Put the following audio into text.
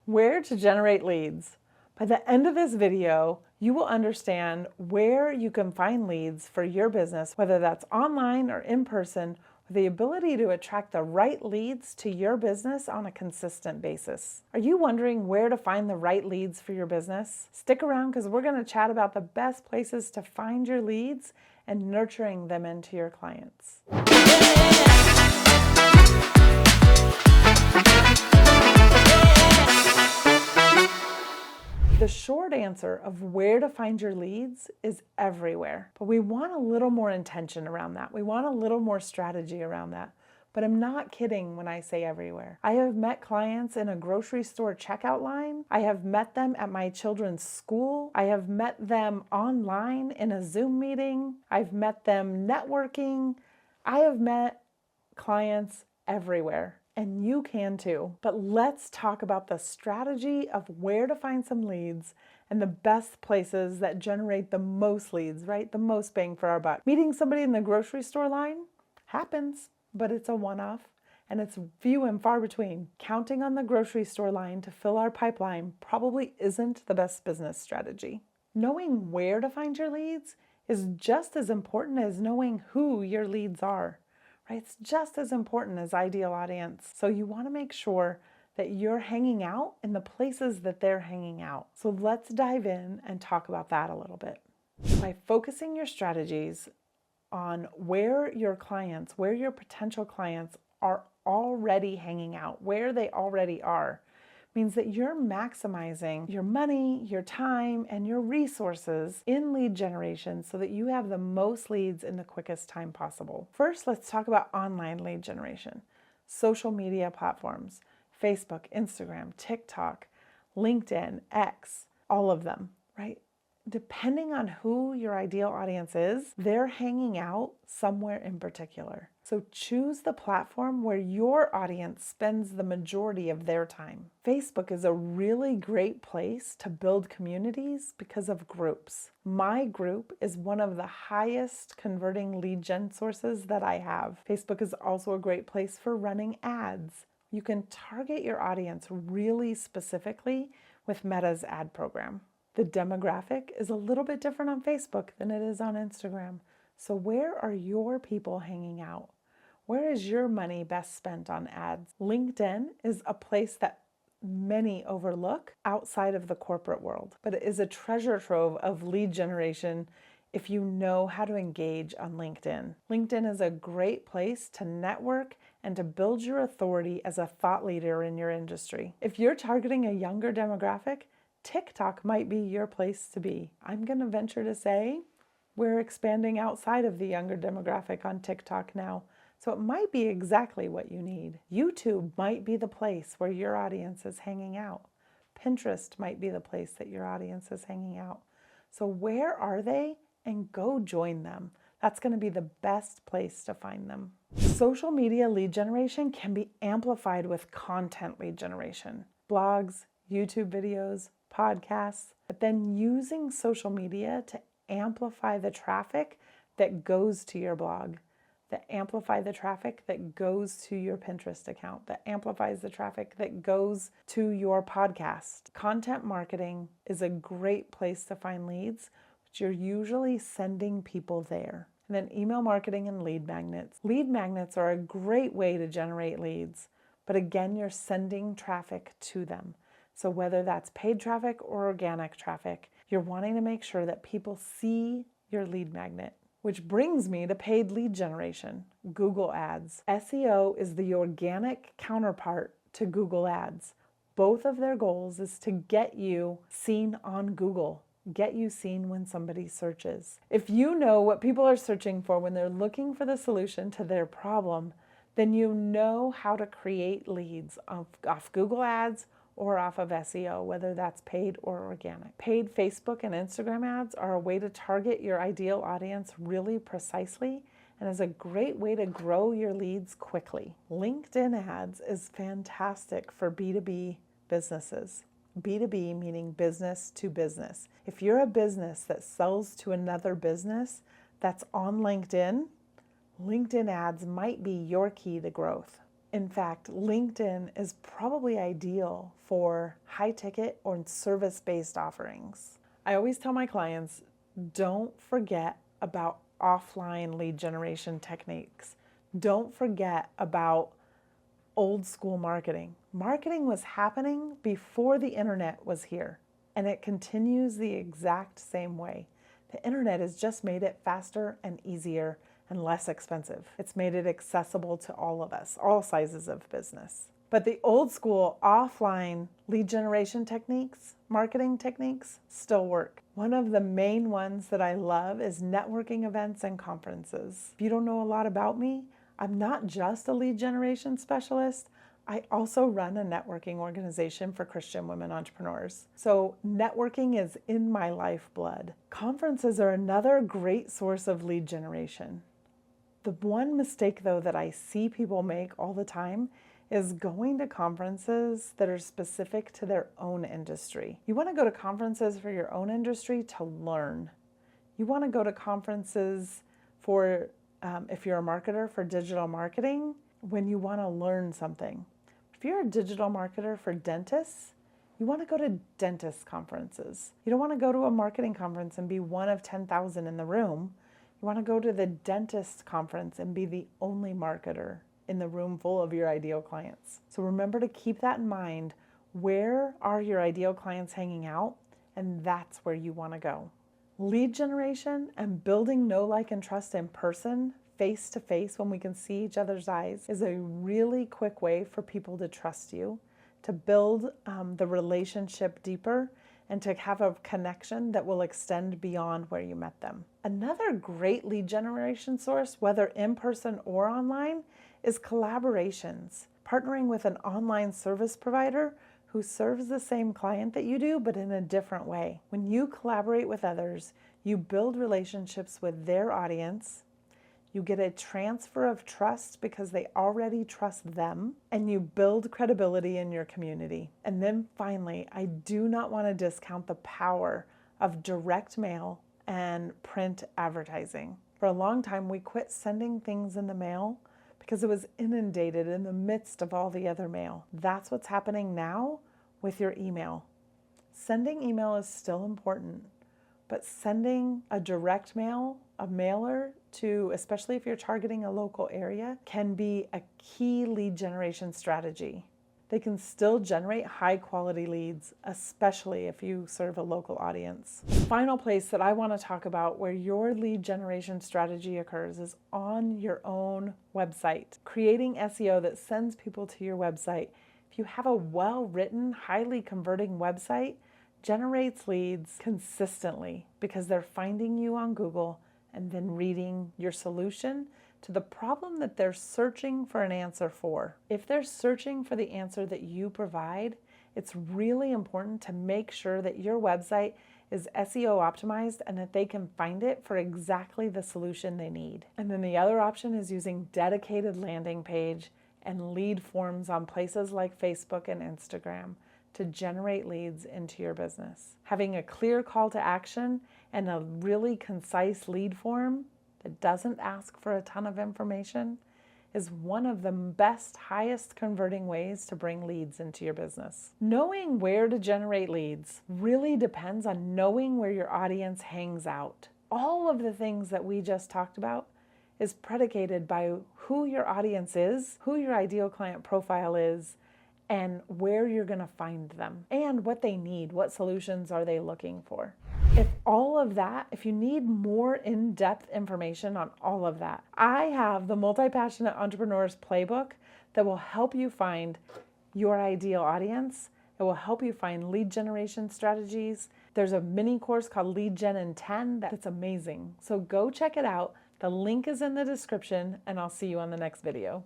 Where to generate leads. By the end of this video, you will understand where you can find leads for your business, whether that's online or in person, with the ability to attract the right leads to your business on a consistent basis. Are you wondering where to find the right leads for your business? Stick around because we're going to chat about the best places to find your leads and nurturing them into your clients. The short answer of where to find your leads is everywhere, but we want a little more intention around that. We want a little more strategy around that. But I'm not kidding when I say everywhere. I have met clients in a grocery store checkout line. I have met them at my children's school. I have met them online in a Zoom meeting. I've met them networking. I have met clients everywhere. And you can too. But let's talk about the strategy of where to find some leads and the best places that generate the most leads, right? The most bang for our buck. Meeting somebody in the grocery store line happens, but it's a one-off and it's few and far between. Counting on the grocery store line to fill our pipeline probably isn't the best business strategy. Knowing where to find your leads is just as important as knowing who your leads are. It's just as important as ideal audience. So you want to make sure that you're hanging out in the places that they're hanging out. So let's dive in and talk about that a little bit. By focusing your strategies on where your clients, where your potential clients are already hanging out, where they already are, means that you're maximizing your money, your time, and your resources in lead generation so that you have the most leads in the quickest time possible. First, let's talk about online lead generation. Social media platforms, Facebook, Instagram, TikTok, LinkedIn, X, all of them, right? Depending on who your ideal audience is, they're hanging out somewhere in particular. So choose the platform where your audience spends the majority of their time. Facebook is a really great place to build communities because of groups. My group is one of the highest converting lead gen sources that I have. Facebook is also a great place for running ads. You can target your audience really specifically with Meta's ad program. The demographic is a little bit different on Facebook than it is on Instagram. So where are your people hanging out? Where is your money best spent on ads? LinkedIn is a place that many overlook outside of the corporate world, but it is a treasure trove of lead generation if you know how to engage on LinkedIn. LinkedIn is a great place to network and to build your authority as a thought leader in your industry. If you're targeting a younger demographic, TikTok might be your place to be. I'm going to venture to say we're expanding outside of the younger demographic on TikTok now, so it might be exactly what you need. YouTube might be the place where your audience is hanging out. Pinterest might be the place that your audience is hanging out. So where are they? And go join them. That's going to be the best place to find them. Social media lead generation can be amplified with content lead generation. Blogs, YouTube videos, podcasts, but then using social media to amplify the traffic that goes to your blog, that amplify the traffic that goes to your Pinterest account, that amplifies the traffic that goes to your podcast. Content marketing is a great place to find leads, but you're usually sending people there. And then email marketing and lead magnets. Lead magnets are a great way to generate leads, but again, you're sending traffic to them. So whether that's paid traffic or organic traffic, you're wanting to make sure that people see your lead magnet. Which brings me to paid lead generation, Google Ads. SEO is the organic counterpart to Google Ads. Both of their goals is to get you seen on Google, get you seen when somebody searches. If you know what people are searching for when they're looking for the solution to their problem, then you know how to create leads off Google Ads or off of SEO, whether that's paid or organic. Paid Facebook and Instagram ads are a way to target your ideal audience really precisely and is a great way to grow your leads quickly. LinkedIn ads is fantastic for B2B businesses. B2B meaning business to business. If you're a business that sells to another business that's on LinkedIn, LinkedIn ads might be your key to growth. In fact, LinkedIn is probably ideal for high ticket or service-based offerings. I always tell my clients, don't forget about offline lead generation techniques. Don't forget about old school marketing. Marketing was happening before the internet was here, and it continues the exact same way. The internet has just made it faster and easier and less expensive. It's made it accessible to all of us, all sizes of business. But the old school offline lead generation techniques, marketing techniques, still work. One of the main ones that I love is networking events and conferences. If you don't know a lot about me, I'm not just a lead generation specialist. I also run a networking organization for Christian women entrepreneurs. So networking is in my lifeblood. Conferences are another great source of lead generation. The one mistake, though, that I see people make all the time is going to conferences that are specific to their own industry. You want to go to conferences for your own industry to learn. You want to go to conferences for, if you're a marketer, for digital marketing, when you want to learn something. If you're a digital marketer for dentists, you want to go to dentist conferences. You don't want to go to a marketing conference and be one of 10,000 in the room. You want to go to the dentist conference and be the only marketer in the room full of your ideal clients. So remember to keep that in mind. Where are your ideal clients hanging out? And that's where you want to go. Lead generation and building know, like, and trust in person, face to face, when we can see each other's eyes, is a really quick way for people to trust you, to build the relationship deeper, and to have a connection that will extend beyond where you met them. Another great lead generation source, whether in person or online, is collaborations. Partnering with an online service provider who serves the same client that you do, but in a different way. When you collaborate with others, you build relationships with their audience. You get a transfer of trust because they already trust them, and you build credibility in your community. And then finally, I do not want to discount the power of direct mail and print advertising. For a long time, we quit sending things in the mail because it was inundated in the midst of all the other mail. That's what's happening now with your email. Sending email is still important, but sending a direct mail, a mailer to, especially if you're targeting a local area, can be a key lead generation strategy. They can still generate high quality leads, especially if you serve a local audience. The final place that I want to talk about where your lead generation strategy occurs is on your own website. Creating SEO that sends people to your website. If you have a well-written, highly converting website, generates leads consistently because they're finding you on Google and then reading your solution to the problem that they're searching for an answer for. If they're searching for the answer that you provide, it's really important to make sure that your website is SEO optimized and that they can find it for exactly the solution they need. And then the other option is using dedicated landing page and lead forms on places like Facebook and Instagram to generate leads into your business. Having a clear call to action and a really concise lead form that doesn't ask for a ton of information is one of the best, highest converting ways to bring leads into your business. Knowing where to generate leads really depends on knowing where your audience hangs out. All of the things that we just talked about is predicated by who your audience is, who your ideal client profile is, and where you're going to find them, and what they need, what solutions are they looking for. If you need more in-depth information on all of that, I have the Multi-Passionate Entrepreneur's Playbook that will help you find your ideal audience. It will help you find lead generation strategies. There's a mini course called Lead Gen in 10 that's amazing. So go check it out. The link is in the description, and I'll see you on the next video.